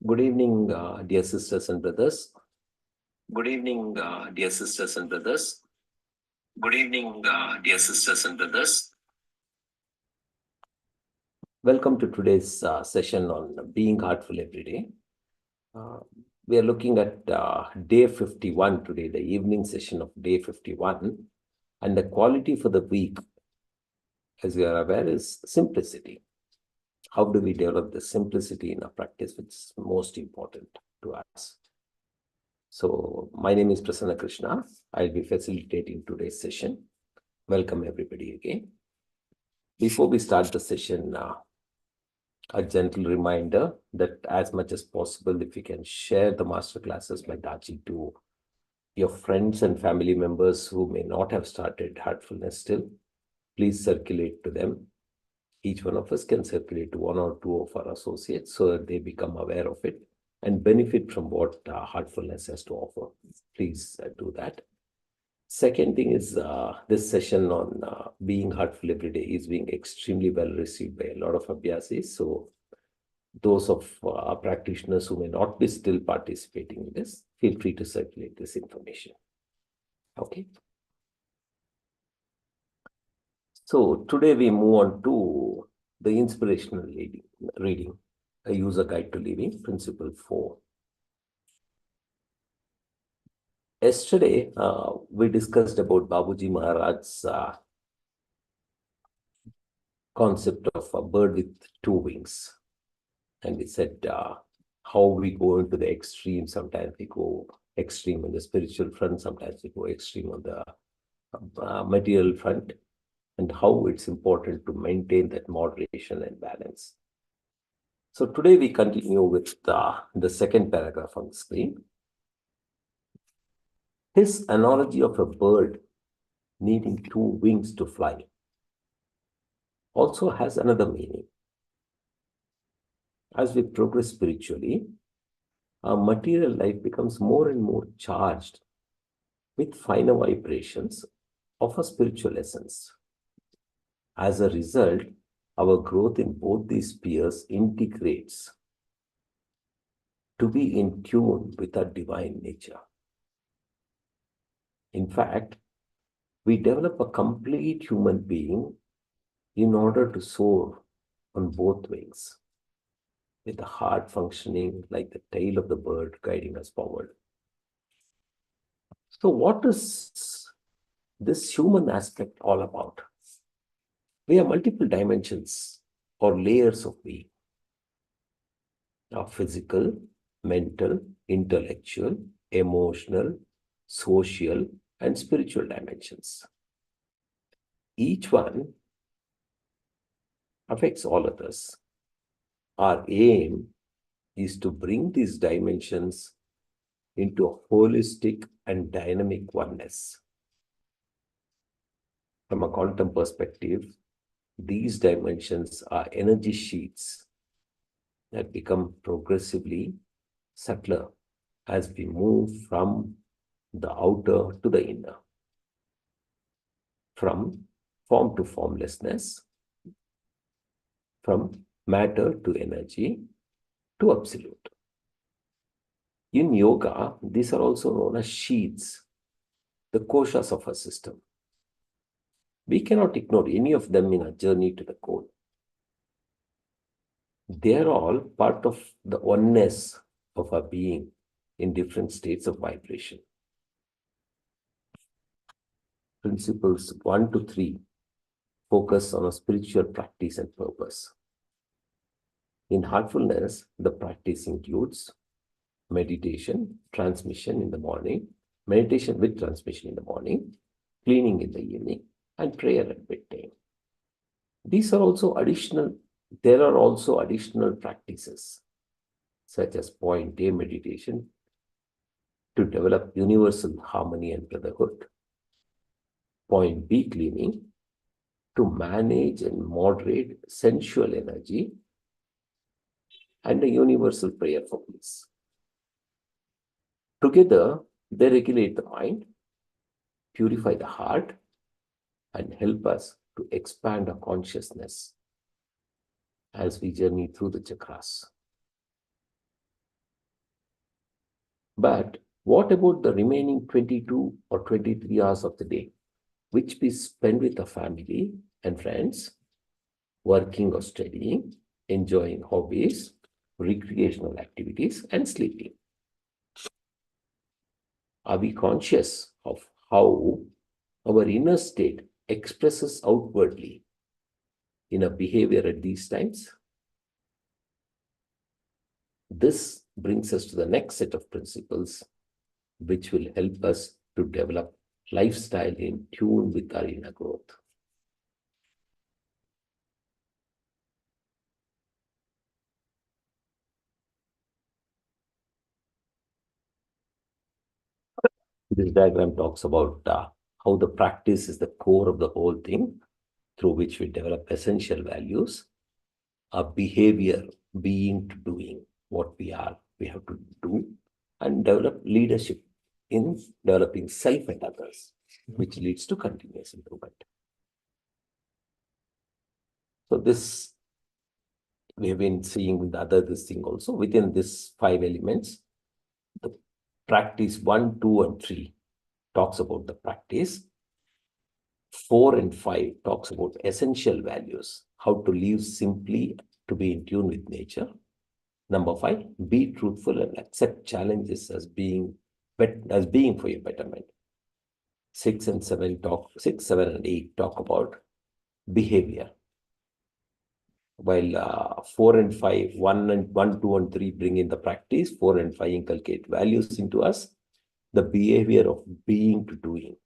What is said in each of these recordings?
Good evening, dear sisters and brothers. Good evening, dear sisters and brothers. Good evening, dear sisters and brothers. Welcome to today's session on being heartful every day. We are looking at day 51 today, the evening session of day 51. And the quality for the week, as you are aware, is simplicity. How do we develop the simplicity in our practice, which is most important to us? So my name is Prasanna Krishna. I'll be facilitating today's session. Welcome everybody again. Before we start the session, a gentle reminder that as much as possible, if you can share the master classes by Dachi to your friends and family members who may not have started Heartfulness still, please circulate to them. Each one of us can circulate to one or two of our associates so that they become aware of it and benefit from what Heartfulness has to offer. Please do that. Second thing is this session on being heartful every day is being extremely well received by a lot of abhyasis. So those of our practitioners who may not be still participating in this, feel free to circulate this information. Okay. So today we move on to the inspirational reading, a user guide to living, principle 4. Yesterday, we discussed about Babuji Maharaj's concept of a bird with two wings. And we said how we go into the extreme. Sometimes we go extreme on the spiritual front, sometimes we go extreme on the material front, and how it's important to maintain that moderation and balance. So today we continue with the second paragraph on the screen. His analogy of a bird needing two wings to fly also has another meaning. As we progress spiritually, our material life becomes more and more charged with finer vibrations of a spiritual essence. As a result, our growth in both these spheres integrates to be in tune with our divine nature. In fact, we develop a complete human being in order to soar on both wings, with the heart functioning like the tail of the bird guiding us forward. So what is this human aspect all about? We have multiple dimensions or layers of being. Our physical, mental, intellectual, emotional, social, and spiritual dimensions. Each one affects all others. Our aim is to bring these dimensions into a holistic and dynamic oneness. From a quantum perspective, these dimensions are energy sheets that become progressively subtler as we move from the outer to the inner, from form to formlessness, from matter to energy to absolute. In yoga, these are also known as sheaths, the koshas of our system. We cannot ignore any of them in our journey to the goal. They are all part of the oneness of our being in different states of vibration. Principles 1 to 3 focus on a spiritual practice and purpose. In Heartfulness, the practice includes meditation, transmission in the morning, meditation with transmission in the morning, cleaning in the evening, and prayer at bedtime. There are also additional practices, such as point A meditation to develop universal harmony and brotherhood, point B cleaning to manage and moderate sensual energy, and a universal prayer for peace. Together, they regulate the mind, purify the heart, and help us to expand our consciousness as we journey through the chakras. But what about the remaining 22 or 23 hours of the day, which we spend with the family and friends, working or studying, enjoying hobbies, recreational activities, and sleeping? Are we conscious of how our inner state expresses outwardly in a behavior at these times? This brings us to the next set of principles, which will help us to develop lifestyle in tune with our inner growth. This diagram talks about how the practice is the core of the whole thing, through which we develop essential values, our behavior being to doing what we are, we have to do, and develop leadership in developing self and others, which leads to continuous improvement. So this we have been seeing with this thing also. Within these 5 elements, the practice 1, 2, and 3 talks about the practice. 4 and 5 talks about essential values, how to live simply to be in tune with nature. Number 5, be truthful and accept challenges as being for your betterment. 6 and 7 and 8 talk about behavior. While 4 and 5, 1, 2, and 3 bring in the practice, 4 and 5 inculcate values into us, the behavior of being to doing.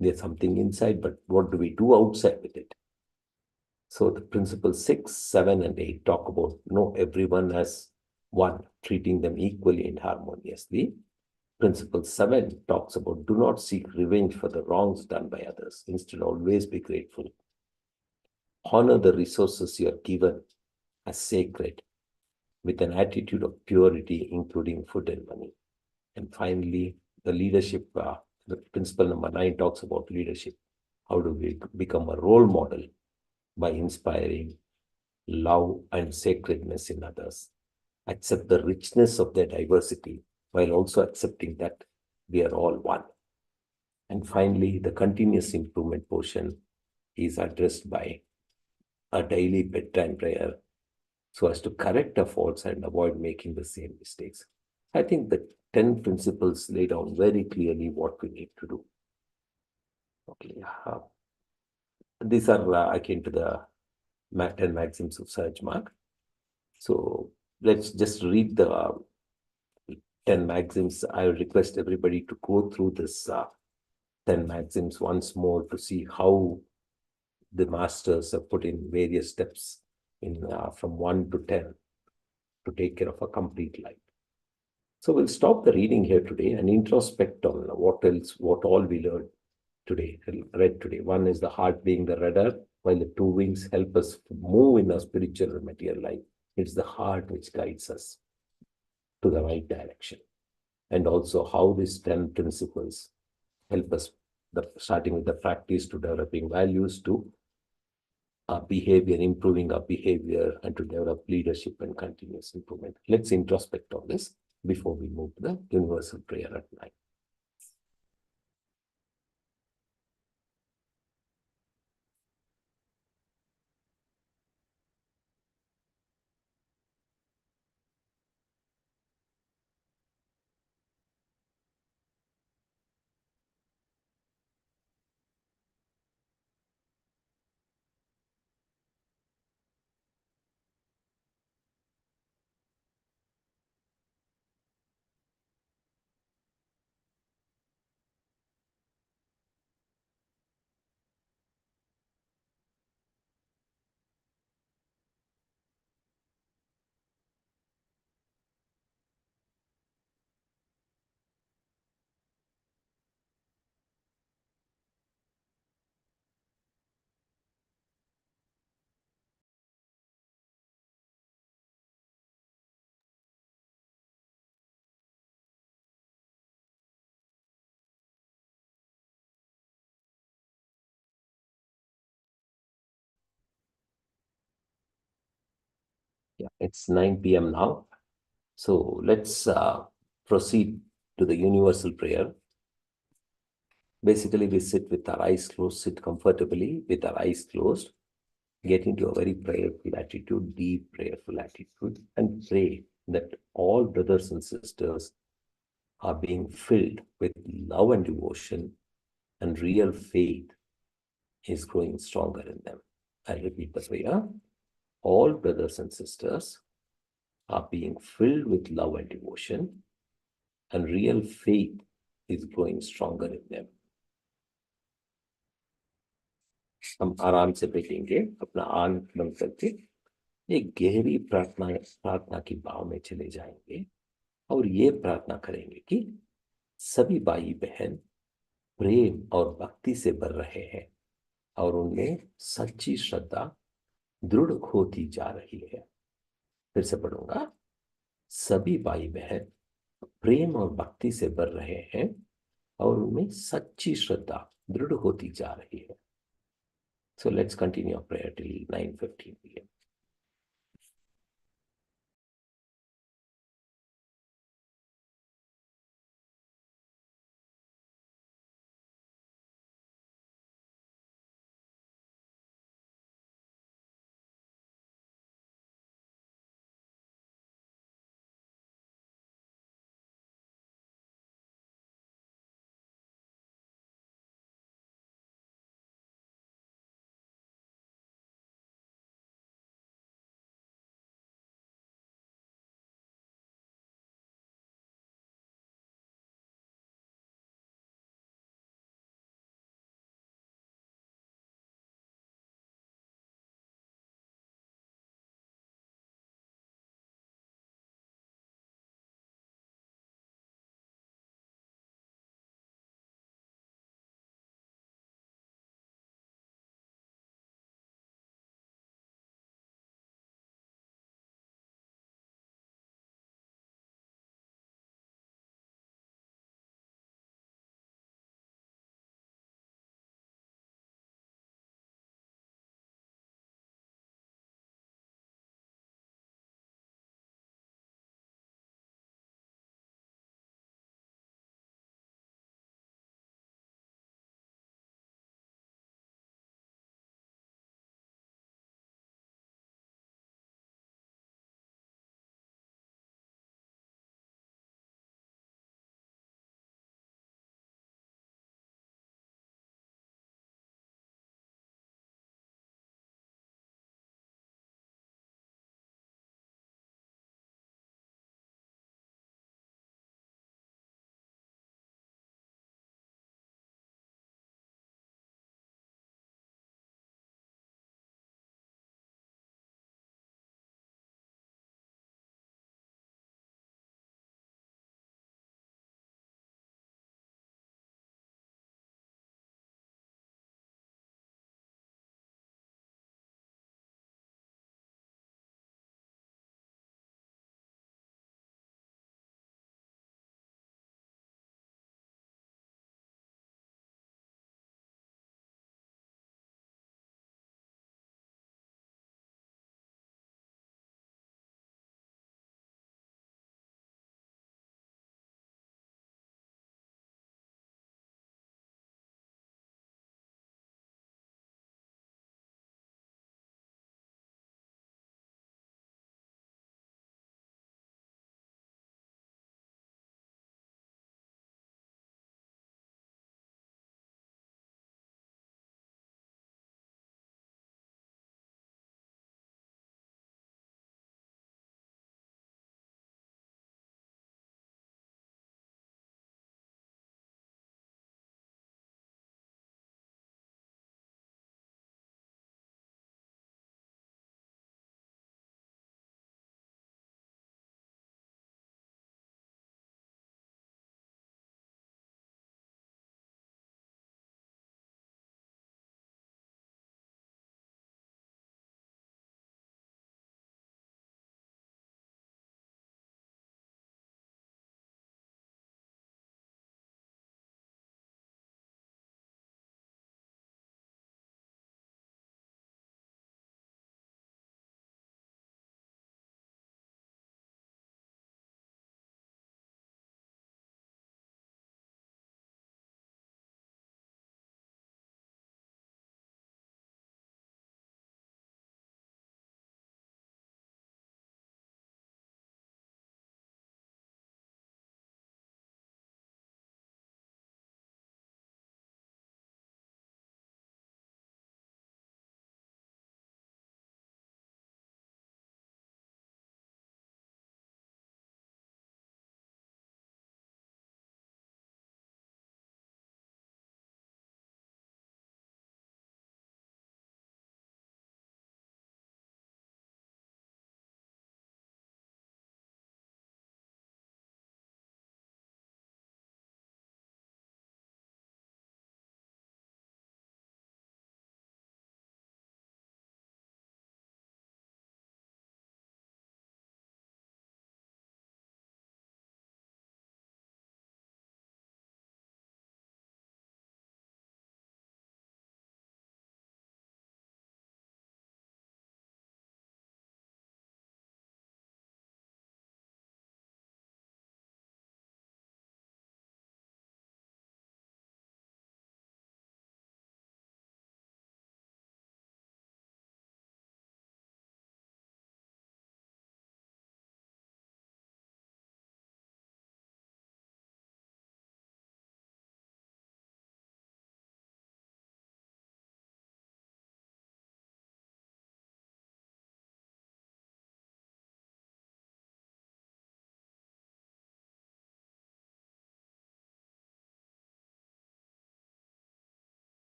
There's something inside, but what do we do outside with it? So the principles 6, 7, and 8 talk about know everyone as one, treating them equally and harmoniously. Principle 7 talks about do not seek revenge for the wrongs done by others. Instead, always be grateful. Honor the resources you are given as sacred with an attitude of purity, including food and money. And finally, the leadership, the principle number 9 talks about leadership. How do we become a role model? By inspiring love and sacredness in others. Accept the richness of their diversity while also accepting that we are all one. And finally, the continuous improvement portion is addressed by a daily bedtime prayer so as to correct our faults and avoid making the same mistakes. I think the 10 principles lay down very clearly what we need to do. Okay, these are akin to the 10 maxims of Sahaj Mark. So let's just read the 10 maxims. I request everybody to go through this 10 maxims once more to see how the masters have put in various steps in from 1 to 10 to take care of a complete life. So we'll stop the reading here today and introspect on what all we learned today, read today. One is the heart being the rudder, while the 2 wings help us move in our spiritual and material life. It's the heart which guides us to the right direction. And also how these 10 principles help us, starting with the practice to developing values to our behavior, improving our behavior, and to develop leadership and continuous improvement. Let's introspect on this before we move to the universal prayer at night. Yeah, it's 9 p.m. now. So let's proceed to the universal prayer. Basically, we sit with our eyes closed, sit comfortably with our eyes closed, get into a very prayerful attitude, deep prayerful attitude, and pray that all brothers and sisters are being filled with love and devotion, and real faith is growing stronger in them. I repeat the prayer. All brothers and sisters are being filled with love and devotion, and real faith is growing stronger in them. हम आराम से बैठेंगे, अपना आंख बंद करके एक गहरी प्रार्थना की भाव में चले जाएंगे और ये प्रार्थना करेंगे कि सभी भाई बहन प्रेम और भक्ति से भर रहे हैं और उनमें सच्ची श्रद्धा दृढ़ होती जा रही है। फिर से पढ़ूंगा। सभी भाई बहन प्रेम और भक्ति से भर रहे हैं और उनमें सच्ची श्रद्धा दृढ़ होती जा रही है। So let's continue our prayer till 9:15 p.m.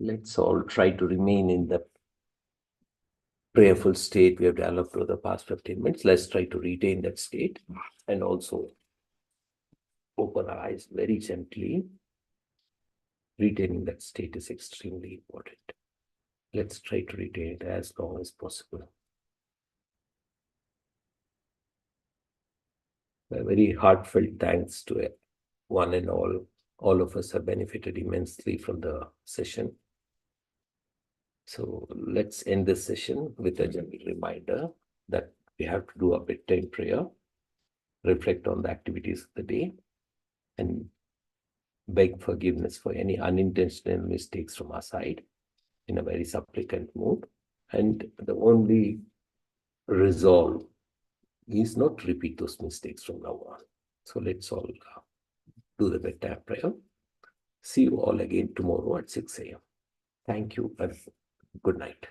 Let's all try to remain in the prayerful state we have developed over the past 15 minutes. Let's try to retain that state and also open our eyes very gently. Retaining that state is extremely important. Let's try to retain it as long as possible. A very heartfelt thanks to one and all. All of us have benefited immensely from the session. So let's end this session with a gentle reminder that we have to do a bedtime prayer, reflect on the activities of the day, and beg forgiveness for any unintentional mistakes from our side in a very supplicant mood. And the only resolve is not to repeat those mistakes from now on. So let's all do the bedtime prayer. See you all again tomorrow at 6 a.m. Thank you and good night.